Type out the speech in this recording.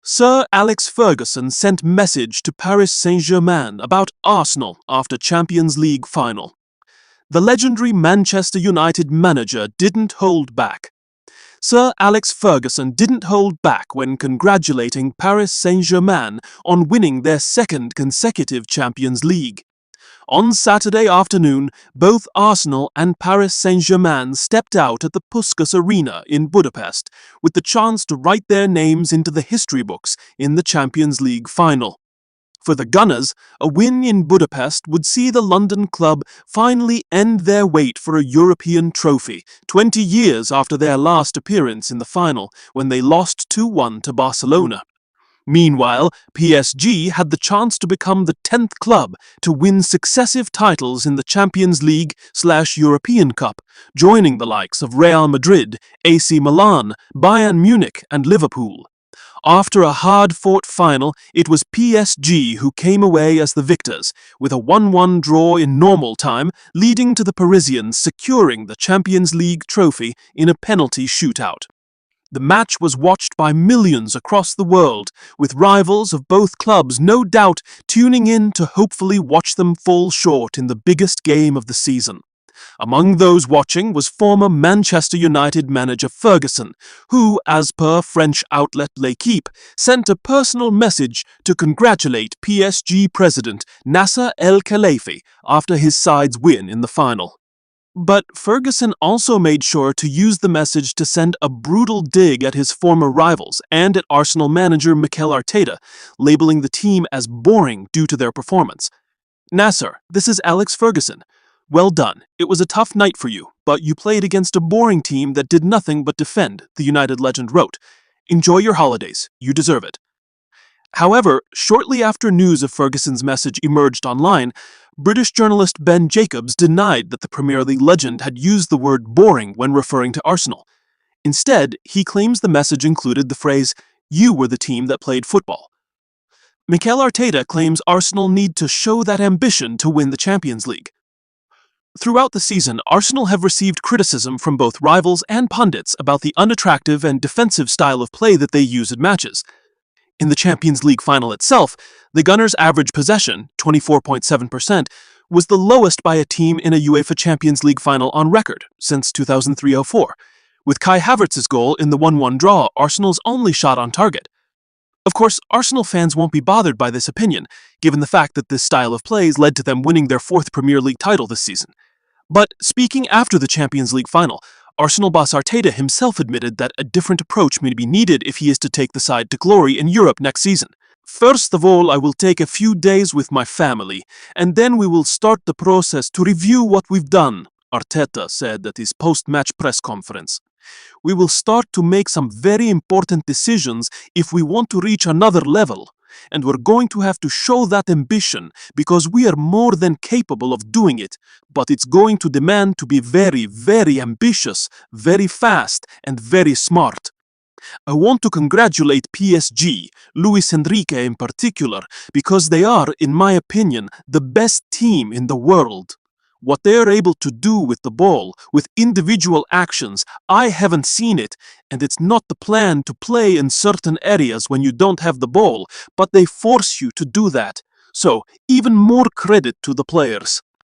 Sir Alex Ferguson sent message to Paris Saint-Germain about Arsenal after Champions League final. The legendary Manchester United manager didn't hold back. Sir Alex Ferguson didn't hold back when congratulating Paris Saint-Germain on winning their second consecutive Champions League. On Saturday afternoon, both Arsenal and Paris Saint-Germain stepped out at the Puskas Arena in Budapest with the chance to write their names into the history books in the Champions League final. For the Gunners, a win in Budapest would see the London club finally end their wait for a European trophy, 20 years after their last appearance in the final when they lost 2-1 to Barcelona. Meanwhile, PSG had the chance to become the 10th club to win successive titles in the Champions League/European Cup, joining the likes of Real Madrid, AC Milan, Bayern Munich and Liverpool. After a hard-fought final, it was PSG who came away as the victors, with a 1-1 draw in normal time, leading to the Parisians securing the Champions League trophy in a penalty shootout. The match was watched by millions across the world, with rivals of both clubs no doubt tuning in to hopefully watch them fall short in the biggest game of the season. Among those watching was former Manchester United manager Ferguson, who, as per French outlet L'Équipe, sent a personal message to congratulate PSG president Nasser El-Khelaifi after his side's win in the final. But Ferguson also made sure to use the message to send a brutal dig at his former rivals and at Arsenal manager Mikel Arteta, labeling the team as boring due to their performance. "Nasser, this is Alex Ferguson. Well done. It was a tough night for you, but you played against a boring team that did nothing but defend," the United legend wrote. "Enjoy your holidays. You deserve it." However, shortly after news of Ferguson's message emerged online, British journalist Ben Jacobs denied that the Premier League legend had used the word boring when referring to Arsenal. Instead, he claims the message included the phrase, "You were the team that played football." Mikel Arteta claims Arsenal need to show that ambition to win the Champions League. Throughout the season, Arsenal have received criticism from both rivals and pundits about the unattractive and defensive style of play that they use at matches. In the Champions League final itself, the Gunners' average possession, 24.7%, was the lowest by a team in a UEFA Champions League final on record since 2003-04. With Kai Havertz's goal in the 1-1 draw, Arsenal's only shot on target. Of course, Arsenal fans won't be bothered by this opinion, given the fact that this style of plays led to them winning their 4th Premier League title this season. But speaking after the Champions League final, Arsenal boss Arteta himself admitted that a different approach may be needed if he is to take the side to glory in Europe next season. "First of all, I will take a few days with my family, and then we will start the process to review what we've done," Arteta said at his post-match press conference. "We will start to make some very important decisions if we want to reach another level. And we're going to have to show that ambition because we are more than capable of doing it, but it's going to demand to be very, very ambitious, very fast, and very smart. I want to congratulate PSG, Luis Enrique in particular, because they are, in my opinion, the best team in the world. What they are able to do with the ball, with individual actions, I haven't seen it, and it's not the plan to play in certain areas when you don't have the ball, but they force you to do that. So, even more credit to the players."